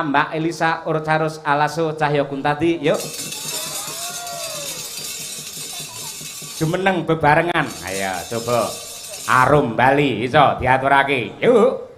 Mbak Elisa Urcarus Alaso Cahyo Kuntadi, yuk. Jumeneng bebarengan. Ayo coba. Arum Bali iso diaturake. Yuk.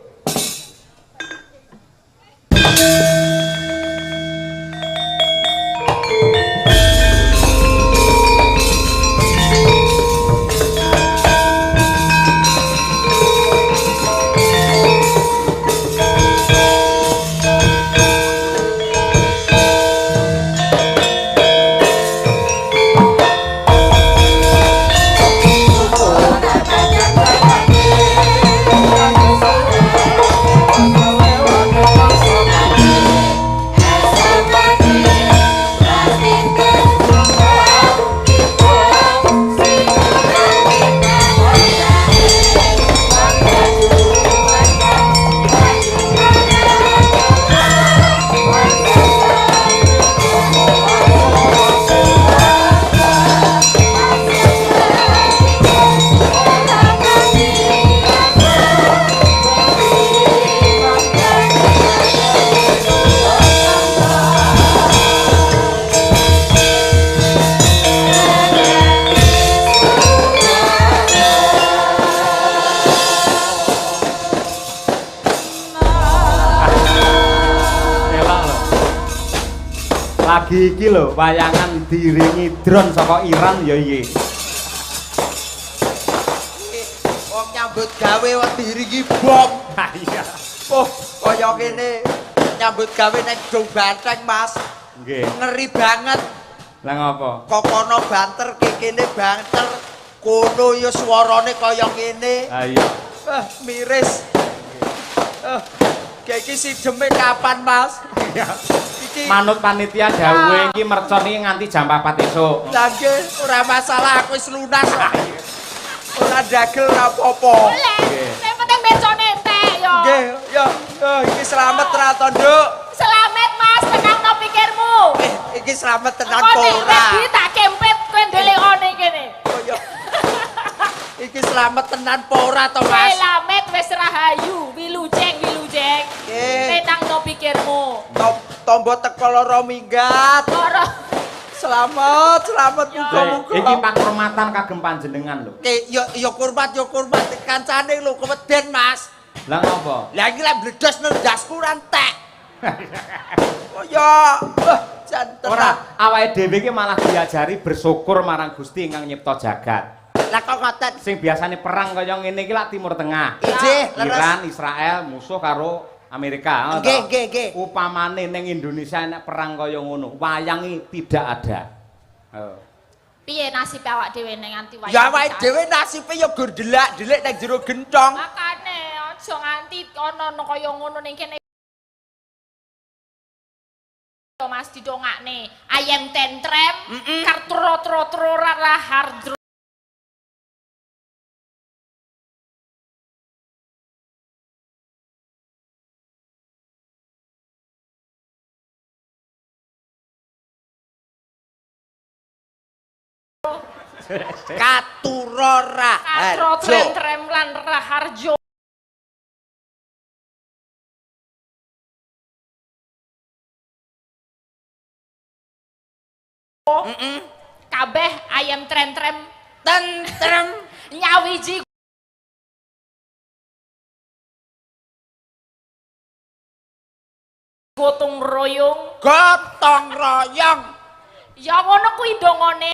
Lagi iki lho wayangan diiringi drone saka Iran ya iki. Wong nyambut gawe wong diiringi bom. Ha iya. Oh, kaya ngene nyambut gawe nek Dong Banteng, Mas. Nggih. Ngeri banget. Lah ngopo? Kokono banter kene banter. Kono ya swarane kaya ngene. Ha iya. Miris. Kayak iki sideme kapan, Mas? Iya. Iki Manut panitia dawuhe iki mercon iki nganti jam 4 esuk. Lah nggih, ora masalah aku wis lunas kok. Ora dagel ora apa-apa. Boleh. Sing penting becone entek yo. Nggih, ya. Iki selamat ra to, Nduk? Selamat Mas, tenangno pikirmu. Iki selamat tenan Kok nek ora? wedi tak kempet kowe ndelikone kene. Oh ya. Iki selamat tenan apa ora to, Mas? Selamat wis rahayu, wilujeng. Nggih. Tenangno pikirmu. Tombo teko lara minggat. Ora Selamat muga-muga. Iki pakurmatan kagem panjenengan lho. Ya kurmat kancane lho keweden, Mas. Lah ngopo? Lah iki lek bledos nendasku ora entek. Oh ya, jan tenan. Ora, awake dhewe iki malah diajari bersyukur marang Gusti ingkang nyipta jagat. Lah kok ngoten? Sing biasane perang kaya ngene iki lak Timur Tengah. Nggih, leres. Iran, Israel musuh karo Amerika. Nggih. Upamane ning Indonesia nek perang kaya ngono, wayange tidak ada. Oh. piye nasib awak dhewe ning nganti wayang? Ya awake dhewe nasibe ya gur delak-delik nang jero gentong. Makane aja nganti ana kaya ngono ning kene. Mas didongakne ayam tentrem kartro rahar Katurora katro tentrem lan raharjo. Kabeh ayam tentrem nyawiji gotong royong ya ngono kuwi dongone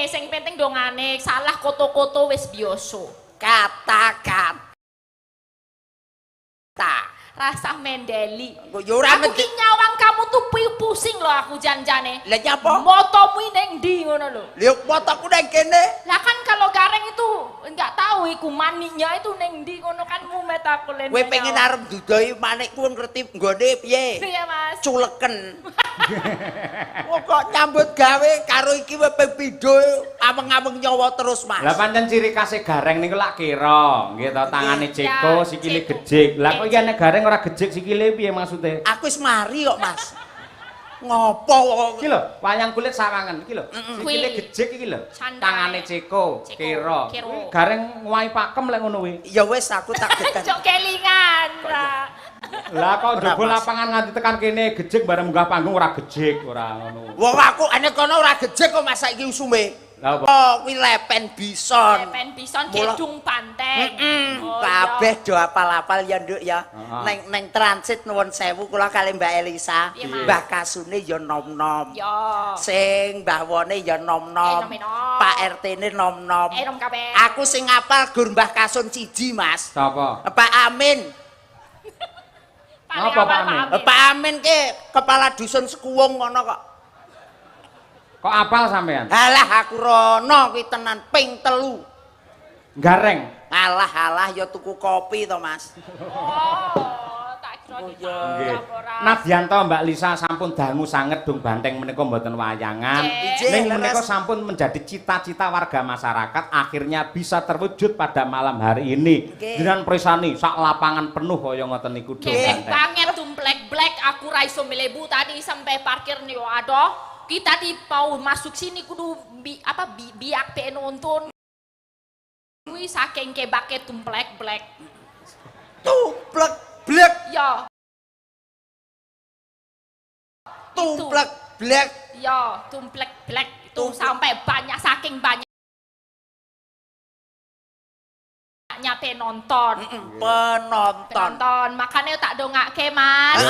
sing penting dongane salah koto-koto wis biasa kata-kata rasa mendeli yo ora aku ki nyawang kamu tuh pusing loh aku janjane lha nyapa motomu ning ndi ngono lho lho motoku nang kene lah kan kalau gareng itu enggak tahu iku maniknya itu ning ndi ngono kan mumet aku lene kowe pengen arep dudoi manikku ngerti nggone piye iya mas culeken kok nyambut gawe karo iki wae ping pindho ameng-ameng nyawa terus mas Lah pancen ciri khas gareng niku lak kira, nggih to, tangane ceko, sikile gejik. Lah kok iki nek gareng ora gejik sikile piye maksude? aku wis mari kok mas Ngopo iki lho wayang kulit sawangan iki lho sikile gejek iki lho tangane ceko kira gareng nguwahi pakem lek ngono kuwi ya wis aku tak gegan Cok kelingan lah kok njaba lapangan nganti tekan kene gejek bareng munggah panggung ora gejek ora ngono wong aku ane kono ora gejek kok masa iki usume lha apa oh kuwi lepen bison gedung banteng kabeh do apal-apal ya nduk ya neng transit nuwun sewu kula kali Mbak Elisa Mbah Kasune ya nom-nom sing Mbah Wone ya nom-nom Pak RT-ne nom-nom aku sing apal gur Mbah Kasun siji Mas sapa Pak Amin apa Pak Amin Pak Amin ki kepala dusun Sekuwung ngono kok kok apal sampean alah aku rono kuwi tenan ping 3 gareng alah ya tuku kopi to Mas Nadyanto Mbak Lisa sampun dangu sanget dung banteng menika mboten wayangan ning menika sampun menjadi cita-cita warga masyarakat akhirnya bisa terwujud pada malam hari ini dengan presani sak lapangan penuh kaya ngoten niku dung banteng banget tumplek-blek aku ra iso melebu tadi sampai parkir nih aduh kita di mau masuk sini kudu biak teh nonton kuwi saking kebake tumplek-blek tumplek-blek ya tumplek-blek ya tumplek-blek itu sampai banyak saking banyaknya penonton makanya tak dongake Mas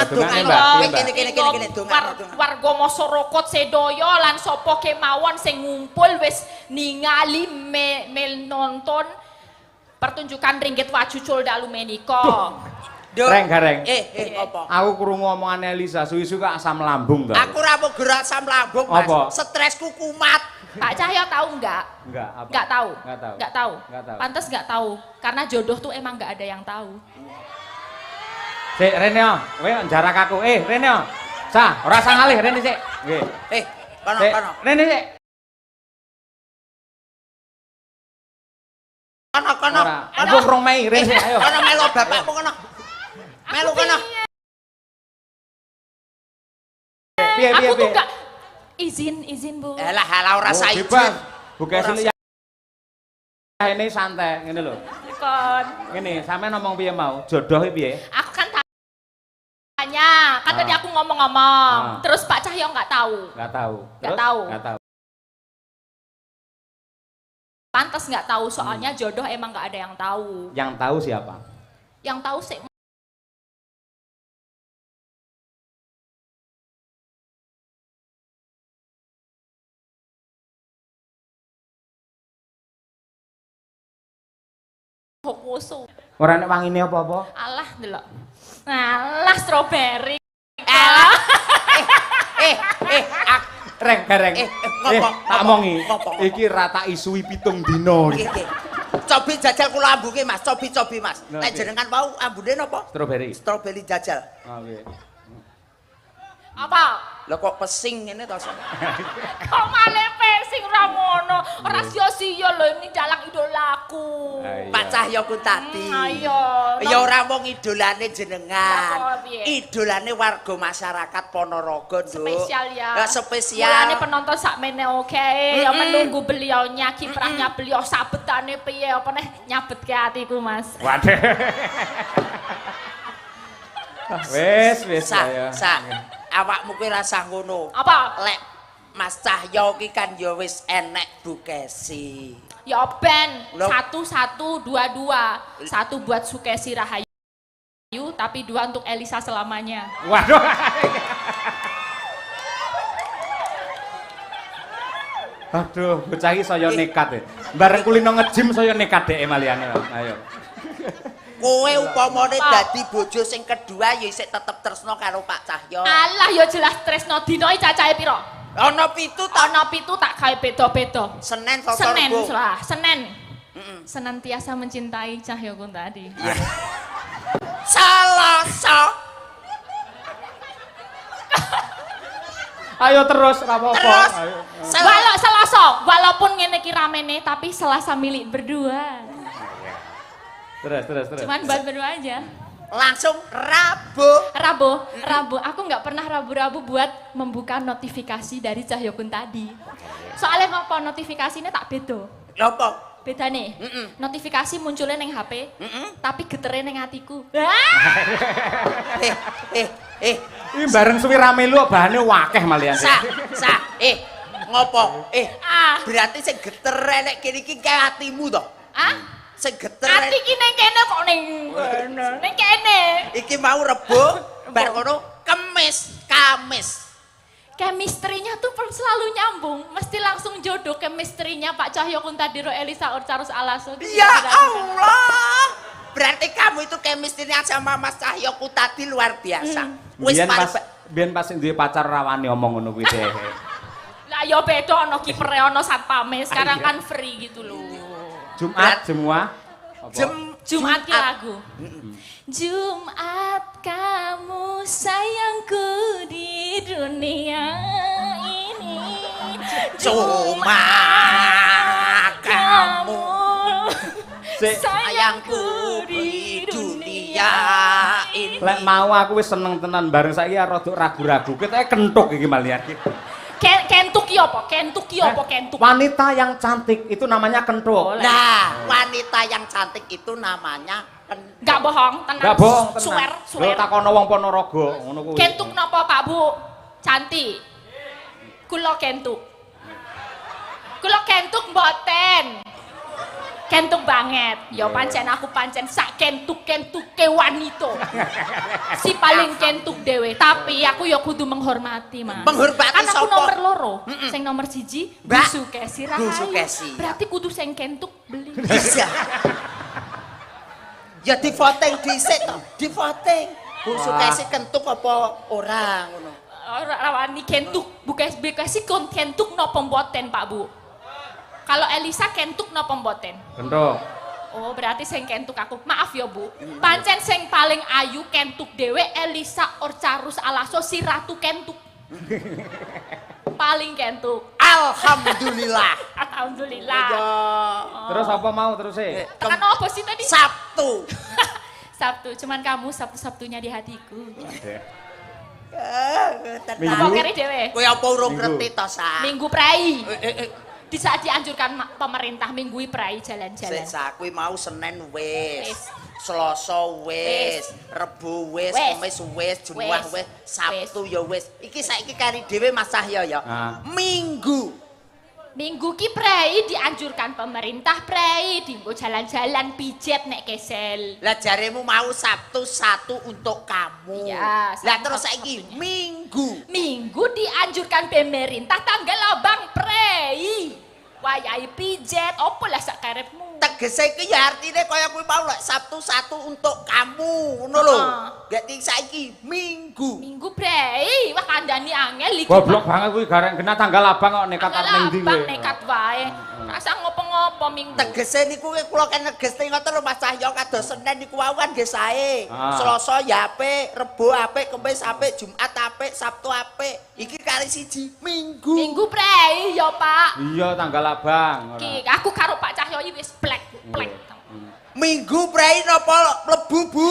warga masyarakat sedoyo lan sapa kemawon sing ngumpul wis ningali nonton pertunjukan Ringgit Wajucul dalu menika Reng gareng. Apa? Aku krungu omongane Elisa, suwi-suwi kok asam lambung to. Aku ora mau gerak asam lambung, Mas. Stresku kumat. Pak Cahyo tahu enggak? Enggak, apa? Enggak tahu. Enggak tahu. Pantes enggak tahu. Karena jodoh tuh emang enggak ada yang tahu. Sik, Rene, kowe jarak aku. Rene. Sah, ora usah ngalih Rene sik. Nggih. Kono. Rene sik. Kono. Aku rong Mei, Rene sik, ayo. Kono melu bapakmu kono. Melu kono. Piye. Aku tuh enggak izin Bu. Alah ora saiki. Bu Kesil ini santai ngene lho. Kon. Ngene, sampean ngomong piye mau? Jodohe piye? Aku kan tanya, kan tadi aku ngomong-ngomong. Terus Pak Cahyo enggak tahu. Enggak tahu. Enggak tahu. Enggak tahu. Pantes enggak tahu soalnya jodoh emang enggak ada yang tahu. Yang tahu siapa? Yang tahu sih Hokusu. Ora nek wangine apa-apa? Alah delok. Alah stroberi. Reng gareng. Tak omongi. Iki rata isui 7 dina. Cobi jajal kula ambuke Mas, cobi Mas. Nek jenengan wau ambune napa? Stroberi. Stroberi jajal. Oh nggih. Apa? Lah kok pesing ngene to. Kok malah pesing ora ngono. Ora sia-sia lho ini dalang idolaku. Pak Cahyo ku tadi. Ayo. Ya ora wong idolane jenengan. Idolane warga masyarakat Ponorogo, Nduk. Spesial ya. Spesial. Mulane penonton sakmene oke, ya menunggu beliaunya kiprahnya beliau sabetane piye apa neh nyabetke atiku Mas. Waduh. Wes ayo. Awakmu kuwi rasa ngono. Apa? Lek Mas Cahyo ki kan ya wis enek Bu Kesi. Ya ben 1122. 1 buat Sukesi Rahayu tapi 2 untuk Elisa selamanya. Waduh. Aduh, bocah iki saya nekat. Bareng kulino nge-gym saya nekat dhek malihane. Ayo. Kowe upamane dadi bojo sing kedua ya isih tetep tresno karo Pak Cahyo. Alah ya jelas tresno dina iki cacahe pira? Ana 7 ta? Ana 7 tak gawe beda-beda. Senin Selasa Rebo. Senin. Senantiasa mencintai Cahyo kun tadi. Selasa. Ayo terus ora apa-apa. Ayo. Selasa, walaupun ngene iki ramene tapi Selasa milik berdua. Terus. Cuman buat berdua aja. langsung Rabu. Rabu. Aku nggak pernah rabu-rabu buat membuka notifikasi dari Cahyokun tadi. Soalnya ngopo notifikasinya tak beda. Apa? Beda nih. Notifikasi munculnya neng HP, tapi getere neng hatiku. Ini bareng suwi rame lu bahane wakeh malian. Ngopo? Berarti sing getere nek kene iki kaya atimu to? Sing getere. Ati ki neng kene kok neng kene. Iki mau Rebo, bar ngono Kamis. Chemistry-nya tuh selalu nyambung, mesti langsung jodoh chemistry-nya Pak Cahyokun tadi ro Elisa Orcarus Alaso. Ya Allah. Berarti kamu itu chemistry-nya sama Mas Cahyokun tadi luar biasa. Wis biyen pas duwe pacar rawani omong ngono kuwi deh. Lah ya beda ana kipere ana satpame, sekarang kan free gitu loh. Jumat semua. Jumat ki lagu. Jumat kamu sayangku di dunia ini. Jumat kamu sayangku di dunia ini. Lek mau aku wis seneng tenan bareng saiki rada ragu-ragu. Ketoke kentuk iki malian. Kentuk ki apa? Kentuk ki apa? Kentuk. Wanita yang cantik itu namanya kentuk. Nah, wanita yang cantik itu namanya Gak bohong, tenang. Gak bohong, tenang. Swear. Lho takono wong Ponorogo ngono kuwi. Kentuk napa Pak Bu? Cantik. Kula kentuk. Kula kentuk mboten. Kentuk banget. Ya pancen aku pancen sak kentuk-kentuke wanita. Si paling kentuk dhewe, tapi aku ya kudu menghormati, Mas. Menghormati kan aku sapa? nomor loro. Sing nomor 1 Busu Kesi Rahayu. Berarti kudu sing kentuk beli. Bisa. Ya di voting dhisik to, di voting. Busu Kesi kentuk apa ora ngono. Ora rawani kentuk, Bukes Bekasi kentuk napa mboten, Pak Bu? Kalau Elisa kentuk napa mboten? Kentuk. Oh, berarti sing kentuk aku. Maaf ya, Bu. Pancen sing paling ayu kentuk dhewe Elisa Orcarus Alaso si Ratu kentuk. Paling kentuk. Alhamdulillah. Alhamdulillah. Terus apa mau terus Tekan apa sih tadi? Sabtu. Sabtu, cuman kamu Sabtu-Sabtunya di hatiku. Minggu keri dhewe. Kowe apa urung ngerti to, Sa? Minggu prei. Di saat dianjurkan pemerintah minggui prei jalan-jalan. Sa kuwi mau Senin wis. Selasa wis, Rebo wis, Kamis wis, Jumat wis, Sabtu ya wis. Iki saiki kari dhewe Mas Cahyo ya. Minggu. Minggu ki prei dianjurkan pemerintah prei dienggo jalan-jalan pijet nek kesel. Lah jaremu mau Sabtu satu untuk kamu. Ya, lah terus saiki Minggu. Minggu dianjurkan pemerintah tanggal abang prei. Wayahe pijet opo lah sak karepmu. Tegese iki ya artine kaya kuwi mau lek Sabtu satu untuk kamu ngono lho. Gek saiki Minggu. Minggu prei, wah kandhani angel iki. Goblok banget kuwi garek kena tanggal abang kok nekat ning ndi kowe. Nekat wae. Rasa ngopo-ngopo Minggu. Tegese niku kula kan negeste ngoten lho Mas Cahyo kados Senin niku wae kan nggih sae. Selasa ya apik, Rebo apik, Kamis apik, Jumat apik, Sabtu apik. Iki kali siji Minggu. Minggu prei ya, Pak. Iya tanggal abang. Iki aku karo Pak Cahyo iki wis plek. Minggu prei napa mlebu, Bu?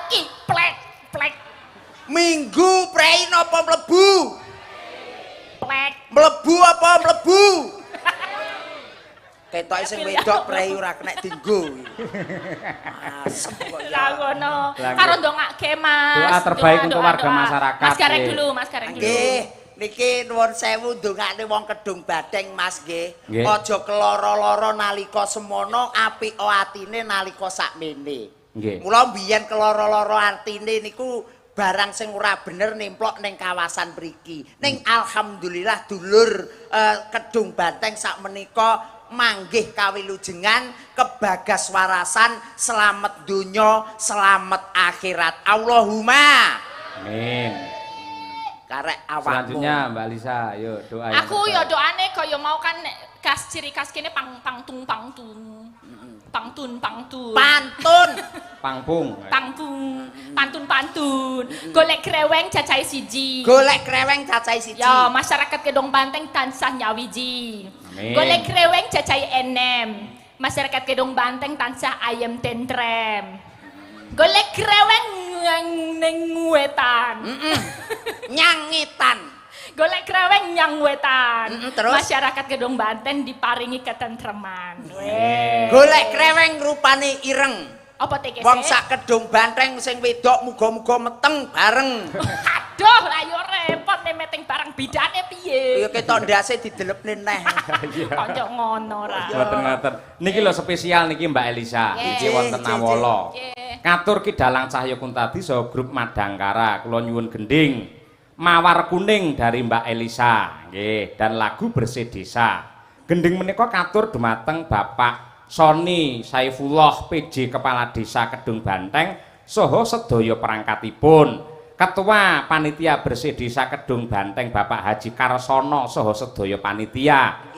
Iki plek. Minggu prei napa mlebu? Plek. Mlebu apa mlebu? Ketoke sing wedok prei ora kena dienggo. Asem kok ya. Lah ngono. Karo ndongake Mas. Doa terbaik untuk warga masyarakat. Mas gareng dulu, Mas gareng dulu. Nggih, niki nuwun sewu ndongakne wong Kedung Badeng Mas nggih. Aja keloro-loro nalika semono, apik atine nalika sakmene. Nggih. Mula biyen keloro-loro artine niku barang sing ora bener nemplok ning kawasan mriki. Ning alhamdulillah dulur Kedung Badeng sakmenika manggih kawilujengan kebagas warasan selamat donya selamat akhirat Allahumma amin. Karek awakmu Selanjutnya Mbak Lisa ayo doa aku ya doane kaya mau kan kas ciri khas kene pangtung pantun golek kreweng cacahe siji ya masyarakat Kedung Banteng tansah nyawiji. Golek kreweng cacahe enem masyarakat Kedung Banteng tansah ayem tentrem. Golek kreweng ning wetan. Nyangitan. Golek kreweng nyang wetan. Terus masyarakat Gedung Banten diparingi ketentreman. Golek kreweng rupane ireng. Apa tegese? Wong sak Kedung Banten sing wedok muga-muga meteng bareng. Aduh, lah yo repot nek meteng bareng bidane piye? Ya ketok ndase didelepne neh. Kanca ngono ra. Ngoten-ngoten. Niki lho spesial niki Mbak Elisa. Niki wonten Nawala. Katur Ki Dalang Cahya Kuntadi saha grup Madangkara. Kula nyuwun gending Mawar Kuning dari Mbak Elisa. Nggih, dan lagu Bersih Desa. Gending menika katur dumateng Bapak Soni Saifullah PJ Kepala Desa Kedung Banteng saha sedaya perangkatipun. Ketua Panitia Bersih Desa Kedung Banteng Bapak Haji Karsono saha sedaya panitia.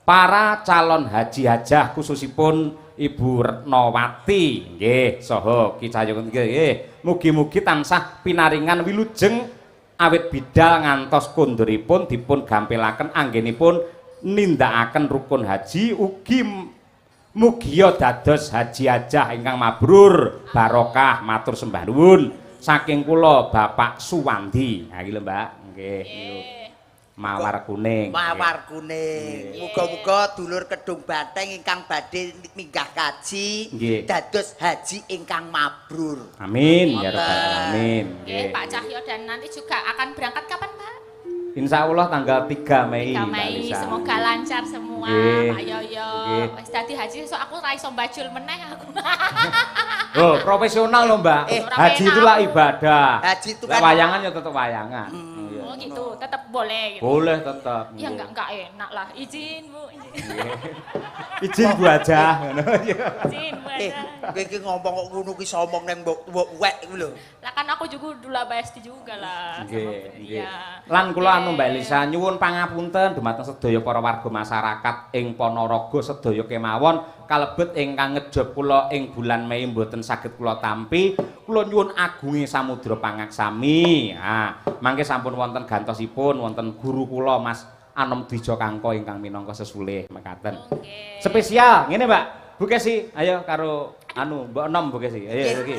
Para calon haji hajah khususipun Ibu Retnowati nggih saha Ki Cahya nggih. Mugi-mugi tansah pinaringan wilujeng awit bidal ngantos konduripun dipun gampilaken anggenipun nindakaken rukun haji ugi mugia dados haji hajah ingkang mabrur barokah matur sembah nuwun saking kula Bapak Suwandi. Ha iki lho Mbak, nggih. Mawar Kuning. Mawar Kuning. Muga-muga dulur Kedung Banteng ingkang badhe minggah kaji dados haji ingkang mabrur. Amin ya rabbal alamin. Nggih, Pak Cahyo dan nanti juga akan berangkat kapan, Pak? Insya Allah tanggal 3 Mei. 3 Mei, semoga lancar semua, Pak Yoyo. Wis dadi haji, so aku ra iso mbajul meneh aku. Oh, profesional loh Mbak. Haji itulah ibadah. Haji itu kan wayangan ya tetap wayangan. Oh gitu, tetap boleh gitu. Boleh tetap. Ya enggak enak lah. Izin Bu. Izin Bu aja ngono. Izin Bu aja. Kowe iki ngomong kok ngono ki somong nang mbok wek kuwi lho. Lah kan aku juga dula besti juga lah. Nggih. Lan kula anu Mbak Elisa nyuwun pangapunten dumateng sedaya para warga masyarakat ing Ponorogo sedaya kemawon kalebet ingkang ngejop kula ing bulan Mei mboten saged kula tampi. Kula nyuwun agunge samudra pangaksami. Ha, mangke sampun wonten gantosipun wonten guru kula Mas Anom Dijo Kangko ingkang minangka sesulih mekaten. Spesial ngene Mbak. Bu Kesi, ayo karo anu Mbok Enom Bu Kesi. Ayo iki.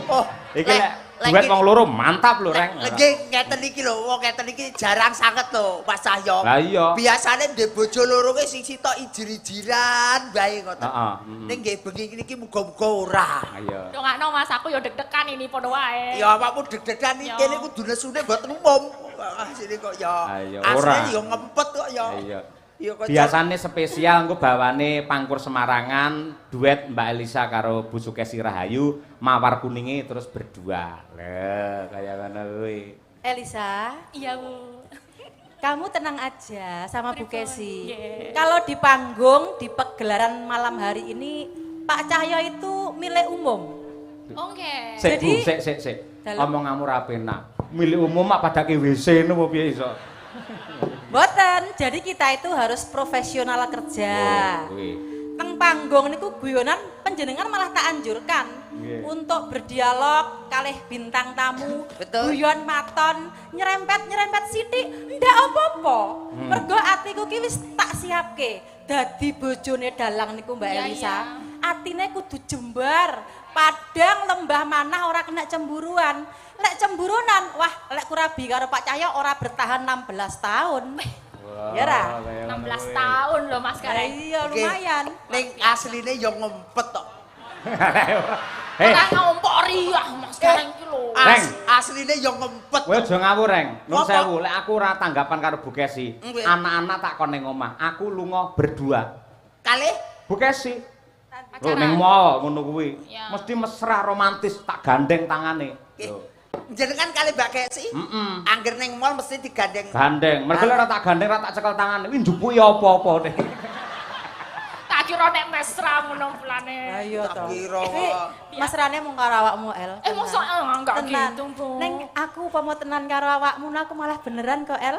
Oh, iki duet wong loro mantap lho Reng. Nggih ngeten iki lho, wong ngeten iki jarang sanget lho Mas Cahyo. Lah iya. Biasane ndek bojo loro ki sing sitok ijir-ijiran bae ngoten. Heeh. Ning nggih bengi iki muga-muga ora. Ayo. Dongakno Mas, aku ya deg-degan ini padha wae. Ya awakmu deg-degan iki kene kudu nesune mboten umum. Asline kok ya. Asline ya ngempet kok ya. Iya. Biasane spesial engko bawane Pangkur Semarangan duet Mbak Elisa karo Bu Sukesi Rahayu Mawar Kuninge terus berdua. Lho, kaya ngono kuwi. Elisa, Iya Bu. kamu tenang aja sama Bu Kesi. Kalau di panggung, di pegelaran malam hari ini, Pak Cahyo itu milik umum. Oke. Sik Bu, sik. Omonganmu ra penak. Milik umum mak padake WC ngono piye iso? Boten, jadi kita itu harus profesional kerja. Teng panggung niku guyonan panjenengan malah tak anjurkan untuk berdialog kalih bintang tamu, guyon maton, nyerempet sithik, ndak apa-apa. Mergo atiku ki wis tak siapke dadi bojone dalang niku Mbak Elisa. Atine kudu jembar, padang lembah manah ora kena cemburuan. Lek cemburunan, wah lek kurabi karo Pak Cahyo ora bertahan 16 tahun. Ya ra? 16 tahun loh Mas Kareng. Iya lumayan. Ning asline ya ngempet tok. Ora ngompori ah Mas Kareng iki lho. Asline ya ngempet. Kowe aja ngawur, Reng. Nuwun sewu, lek aku ora tanggapan karo Bu Kesi. Anak-anak tak kon ning omah, aku lunga berdua. Kalih Bu Kesi. Lho ning mall ngono kuwi. Mesti mesra romantis tak gandeng tangane. Jenengan kali Mbak Kesi? Angger ning mall mesti digandeng. Gandeng. Mergo ora tak gandeng ora tak cekel tangan. Kuwi njupuki apa-apa nek. Tak kira nek mesra ngono plane. Ayo to. Kira. Mesrane mung karo awakmu El. Mosok enggak gitu, Bu. Ning aku upama tenan karo awakmu aku malah beneran kok El.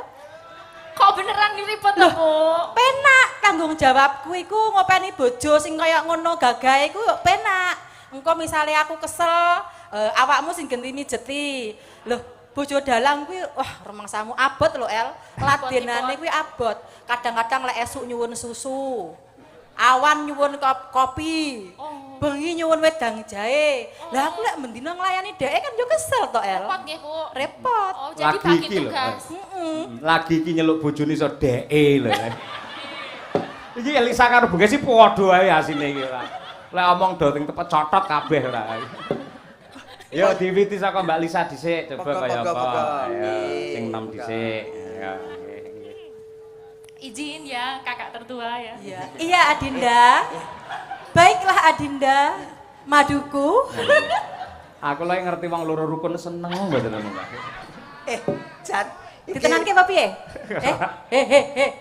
Kok beneran ribet to, Bu? Penak tanggung jawabku iku ngopeni bojo sing kaya ngono gagahe iku penak. Engko misale aku kesel, awakmu sing gentini jeti. Loh, bojo dalang kuwi wah remangsamu abot lho El. Ladenane kuwi abot. Kadang-kadang lek esuk nyuwun susu. Awan nyuwun kopi. bengi nyuwun wedang jahe. Lah aku lek mendina nglayani dhek kan yo kesel to, El. Repot nggih, Bu. Repot. Oh, jadi Lagi bagi iki lho. tugas. Lagi iki nyeluk bojone iso dheke lho. Iki Elisa karo Bu Gesi padha ae asine iki ora. Lek omong do teng tepet cotot kabeh ora. Yo diwiti saka Mbak Lisa dhisik coba kaya apa. Ayo sing nom dhisik. Ayo nggih. Izin ya, kakak tertua ya. Iya, Adinda. Baiklah Adinda, maduku. Aku lagi ngerti wong loro rukun seneng mboten Mbak. Jan. Ditenanke apa piye?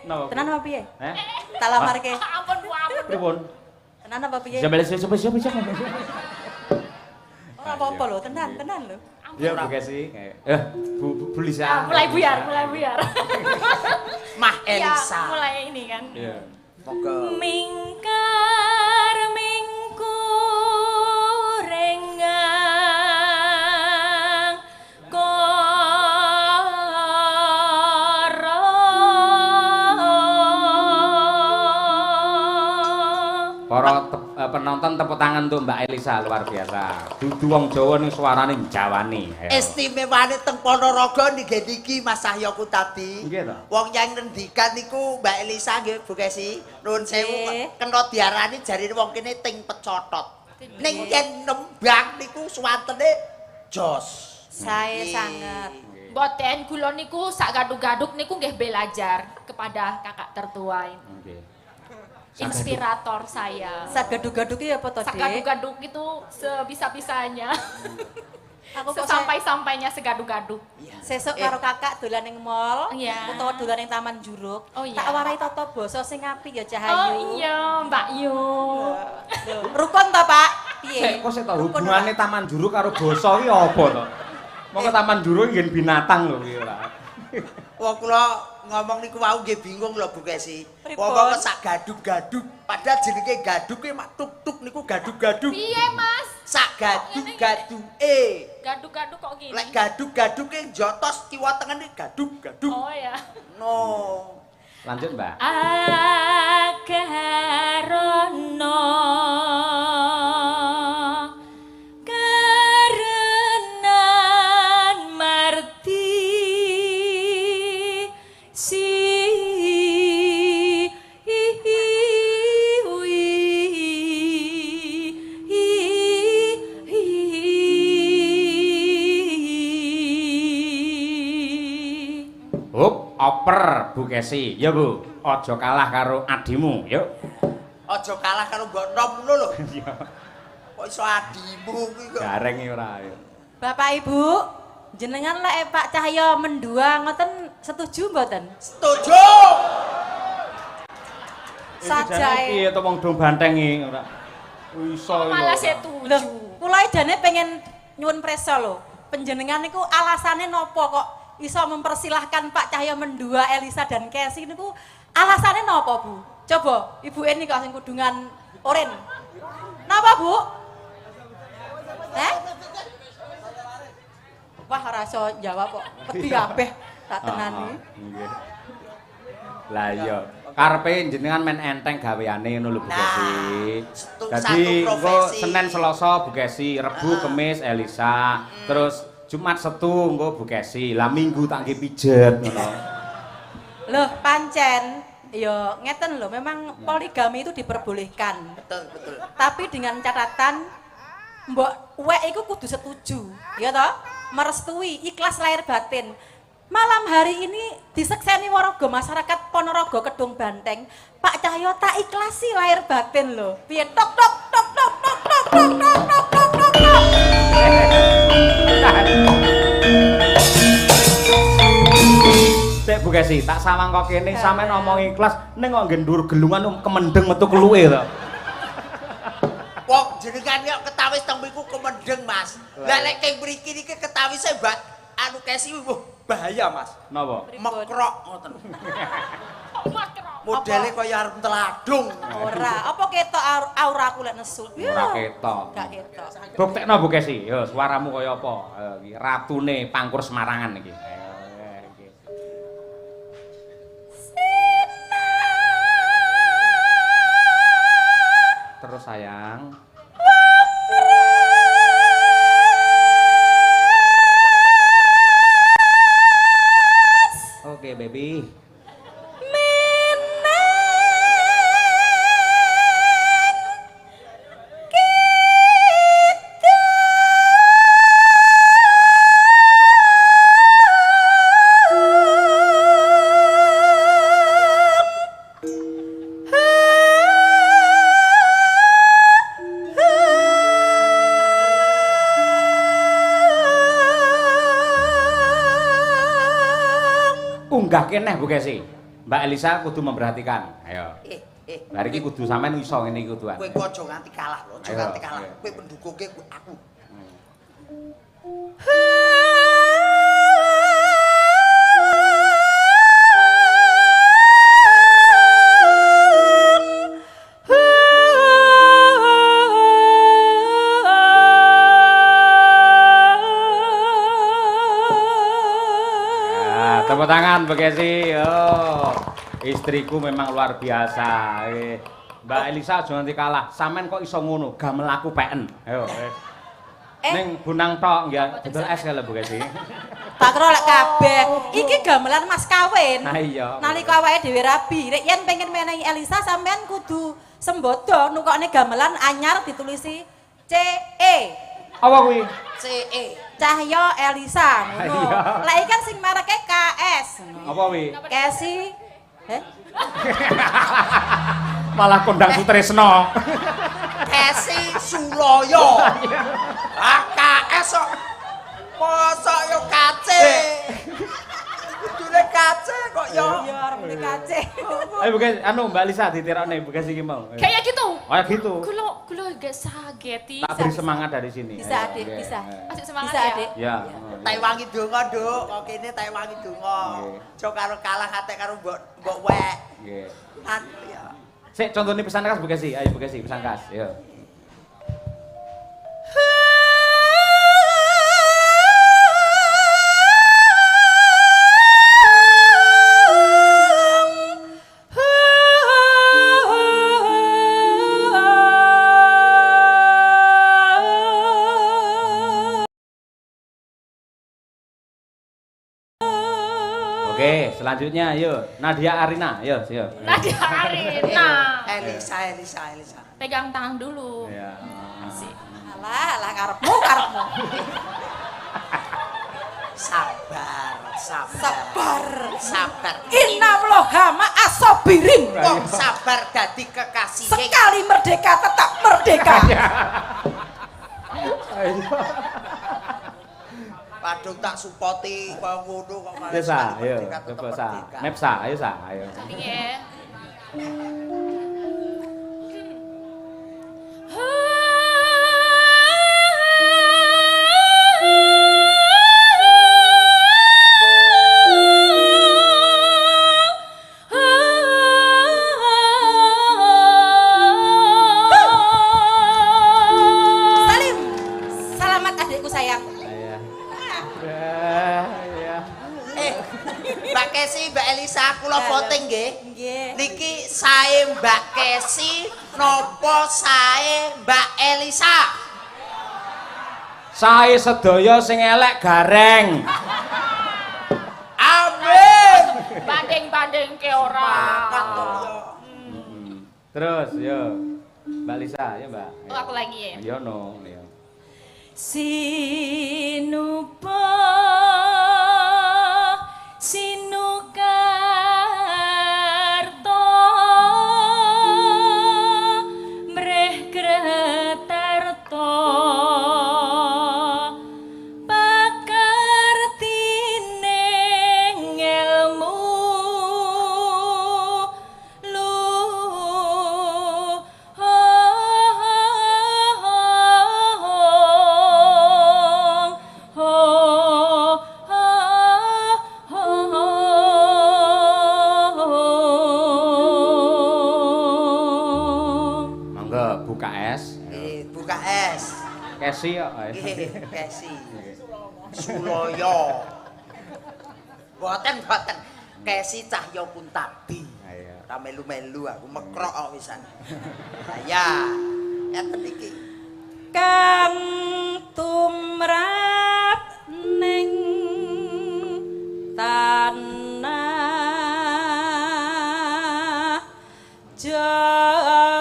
Napa? Tenan apa piye? Heh? Tak lamarke. Ampun, Bu, ampun. Pripun? Tenan apa piye? Siapa? Ora apa-apa lho, tenan lho. Ya Bu Gesi. Bu Lisa. Mulai buyar. Mah Iya, Elisa. mulai ini kan. Iya. Monggo. Mingkar mingkurengang Para penonton tepuk tangan untuk Mbak Elisa luar biasa. Dudu wong Jawa ning suarane njawani. Istimewane teng Ponorogo niki Mas Sahyoku tadi. Nggih to. Wong yang ngendikan niku Mbak Elisa nggih Bu Kesi. Nuwun sewu kena diarani jarine wong kene ting pecotot. Ning yen nembang niku suwatene jos. Saya sangat. Boten kula niku sak gaduk-gaduk niku nggih belajar kepada kakak tertua ini. Nggih. Inspirator saya. Sak gaduk-gaduk iki apa to, Sak Dik? gaduk-gaduk itu sebisa-bisanya. Aku kok Sesampai-sampainya segaduk-gaduk. sesuk karo kakak dolan ning mall Iya. utawa dolan ning Taman Juruk. Oh, iya. Tak warai tata basa sing apik ya Oh Cahayu. iya, Mbak Yu. Rukun to, Pak? Piye? Kok sik to hubungane Taman Juruk karo basa iki apa to? Monggo Taman Juruk nggih binatang lho iki ora. Wong kula ngomong niku wau nggih bingung lho Bu Kesi. Pripun? Wong kok sak gaduk-gaduk padahal jenenge gaduk ki mak tuk-tuk niku gaduk-gaduk. Piye, Mas? Sak gaduk-gaduke. Gaduk-gaduk kok gini? Lek gaduk-gaduke njotos kiwa tengen iki gaduk-gaduk. Oh ya. No. Lanjut, Mbak. Akarono karenan marti si Hup, oper Bu Kesi. Ya Bu, aja kalah karo adimu, yuk. Aja kalah karo mbok nom ngono lho. Iya. Kok iso adimu kuwi kok. Gareng iki ora. Bapak Ibu, jenengan lek Pak Cahyo mendua ngoten setuju mboten? Setuju. Sajae. Piye to wong dong bantengi ora. Iso iki. malah ora. setuju. Loh, kula jane pengen nyuwun presa lho. Panjenengan niku alasane napa kok iso mempersilahkan Pak Cahyo mendua Elisa dan Kesi niku alasane napa, Bu? Coba Ibu Eni kok sing kudungan oren. Napa, Bu? Wah, ora iso jawab kok. Wedi kabeh tak tenani. Nggih. Lah iya, karepe jenengan men enteng gaweane ngono lho Bu Kesi. Dadi satu engko profesi. Senin Selasa Bu Kesi, Rebu Kemis Elisa, terus Jumat Setu engko Bu Kesi, lah Minggu tak nggih pijet ngono. Loh, pancen ya ngeten lho, memang poligami itu diperbolehkan. Betul, betul. Tapi dengan catatan mbok wek iku kudu setuju, ya toh? Merestui, ikhlas lahir batin. Malam hari ini disekseni waraga masyarakat Ponorogo Kedung Banteng, Pak Cahyo tak ikhlasi lahir batin lho. Piye tok tok tok tok tok tok tok tok tok tok tok tok. Cek Bu Kesi, tak sawang kok kene sampean ngomong ikhlas ning kok ngendur gelungan kemendeng metu keluwe to. Wong jenengan kok ketawis teng mriku kemendeng, Mas. Lah lek keng mriki niki ketawise Mbak anu Kesi bahaya, Mas. Napa? Mekrok ngoten. Modele kaya arep teladung. Ora, apa ketok auraku lek nesu? Ora ketok. Gak ketok. Buktekno Bu Kesi, yo suaramu kaya apa? Iki ratune Pangkur Semarangan iki. Iki. Terus sayang. munggah keneh Bu Kesi. Mbak Elisa kudu memperhatikan. Ayo. Hari iki kudu sampean iso ngene iki kuduan. Kowe aja nganti kalah lho, aja nganti kalah. Kowe pendukungke aku. Tepuk tangan Bekesi. Oh, istriku memang luar biasa. Mbak Elisa aja nanti kalah. Sampean kok iso ngono? Gamel aku peken. Ayo. Ning bunang tok nggih, dodol es kali Bekesi. Tak kira lek kabeh. Iki gamelan mas kawin. Ha iya. Nalika awake dhewe rabi, rek yen pengen menehi Elisa sampean kudu sembodo nukokne gamelan anyar ditulisi CE. Apa kuwi? CE. Cahya Elisa ngono. Lah iki kan sing mereke KS. Apa kuwi? Kesi. Malah kondang Sutresno. Kesi Suloyo. KS kok. Mosok yo kace. Kudune kace kok yo. Iya, arep kace. Ayo bukan anu Mbak Lisa ditirokne Bekesi iki mau. Kayak gitu. Kayak gitu. Kulo gak sageti. Tak beri semangat dari sini. Bisa, Adik, bisa. Masih semangat Bisa, ya. Adik. Ya. Tai wangi donga, Nduk. Kok kene tai wangi donga. Aja karo kalah kate karo mbok wek. Nggih. Anu ya. Sik contone pesan khas Bekesi. Ayo Bekesi pesan khas. Yo. Oke, selanjutnya yuk Nadia Arina, yuk. Nadia Arina. Elisa. Pegang tangan dulu. Iya. Asik. Alah karepmu. Sabar. Inna lohama asobirin. Wong sabar dadi kekasih. Sekali merdeka tetap merdeka. Padung tak supporti kok ngono kok malah. Ayo sa, ayo. Coba sa. Nepsa, ayo sa, ayo. Iya. Salim. Selamat adikku sayang. Mbak Kesi, Mbak Elisa, kula voting nggih. Nggih. Niki sae Mbak Kesi napa sae Mbak Elisa? Sae sedaya sing elek gareng. Amin. Banding-banding ke orang. Terus yo. Mbak Lisa, ya Mbak. Oh, aku lagi ya. Yo no, yo. Sinupa Sinukarto Mreh Kretarto Pakartine ngelmu Mangga buka es. Buka es. Kesi yo. Nggih, Kesi. Suloyo. Boten. Kesi Cahya Kuntabi. Ayo. Ora melu-melu aku mekrok kok wisan. Ya, ngeten iki. Kang tumrap ning tanah Jawa.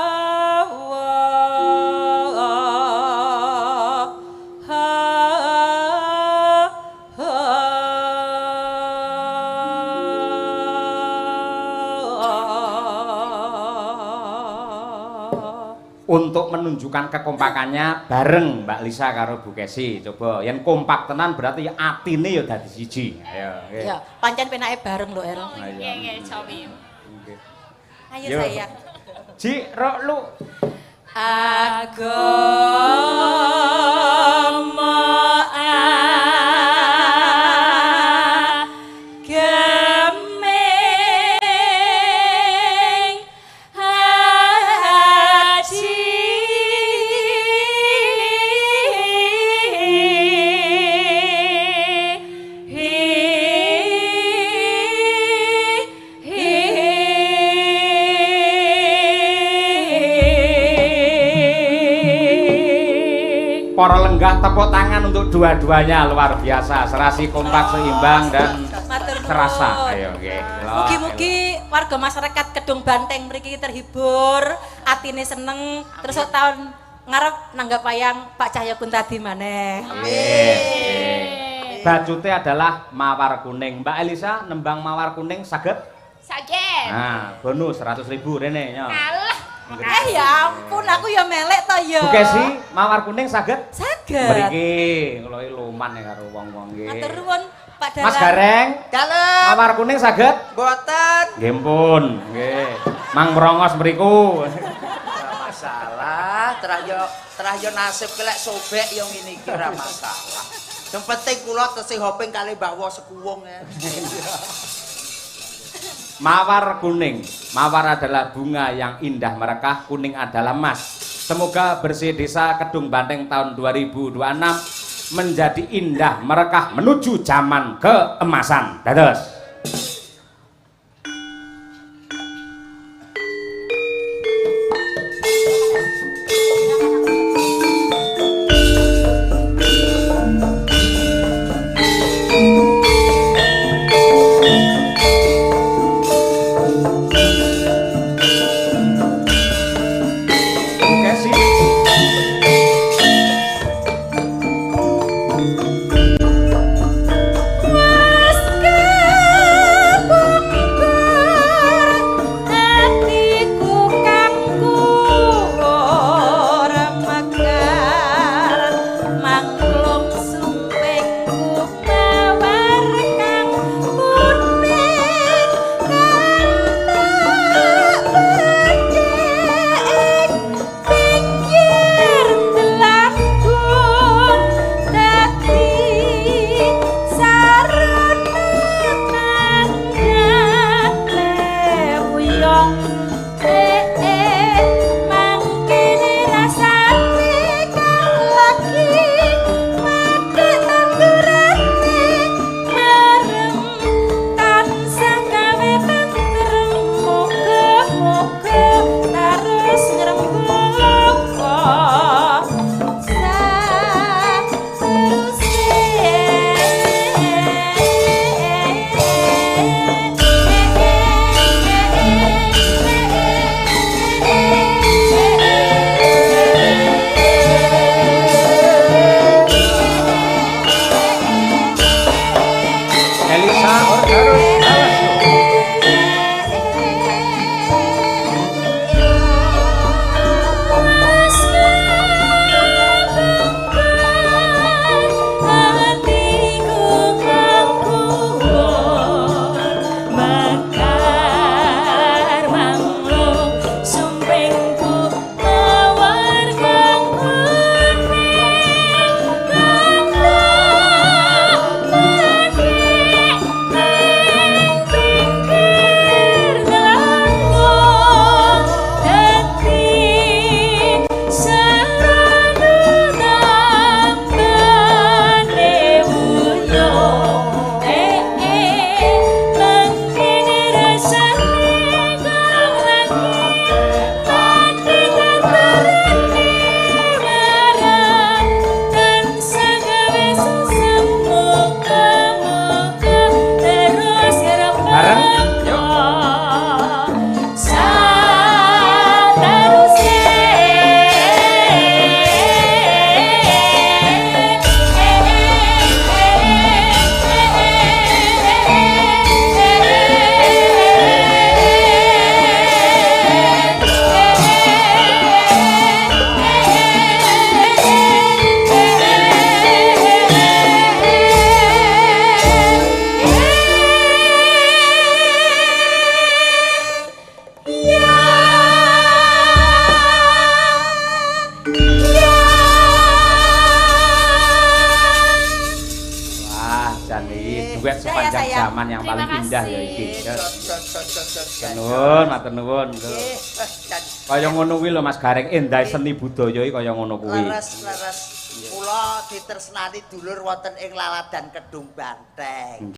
untuk menunjukkan kekompakannya bareng Mbak Lisa karo Bu Kesi. Coba yen kompak tenan berarti atine ya dadi siji. Ayo. Ya, pancen penake bareng lho, Er. Nggih, Cobi. Ayo sayang. Ji, rok lu. Agama para lenggah tepuk tangan untuk dua-duanya luar biasa, serasi kompak seimbang dan terasa. Ayo nggih. Mugi-mugi warga masyarakat Kedung Banteng mriki terhibur, atine seneng, terus tahun ngarep nanggap wayang Pak Cahyo Kuntadi maneh. Amin. Bajute adalah mawar kuning. Mbak Elisa nembang mawar kuning saged? Saged. Nah, bonus 100.000 rene ya. Alah. Ya ampun, aku ya melek to ya. Bu Kesi, mawar kuning saged? Saged. Mriki kula iki luman karo wong-wong nggih. Matur nuwun Pak Dalang. Mas Gareng, Dalem. mawar kuning saged? Mboten. Nggih pun, nggih. Mang merongos mriku. Ora masalah, terah yo nasib kelek sobek yo ngene iki ora masalah. Yang penting kula tesih hoping kali Mbah Wo sekuwung ya. Mawar kuning. Mawar adalah bunga yang indah merekah, kuning adalah emas. Semoga bersih desa Kedung Banteng tahun 2026 menjadi indah merekah menuju zaman keemasan. Dados. zaman yang paling indah ya iki. Matur nuwun. Kaya ngono kuwi lho Mas Gareng, endah seni budaya iki kaya ngono kuwi. Leres. Kula ditresnani dulur wonten ing Laladan Kedung Banteng.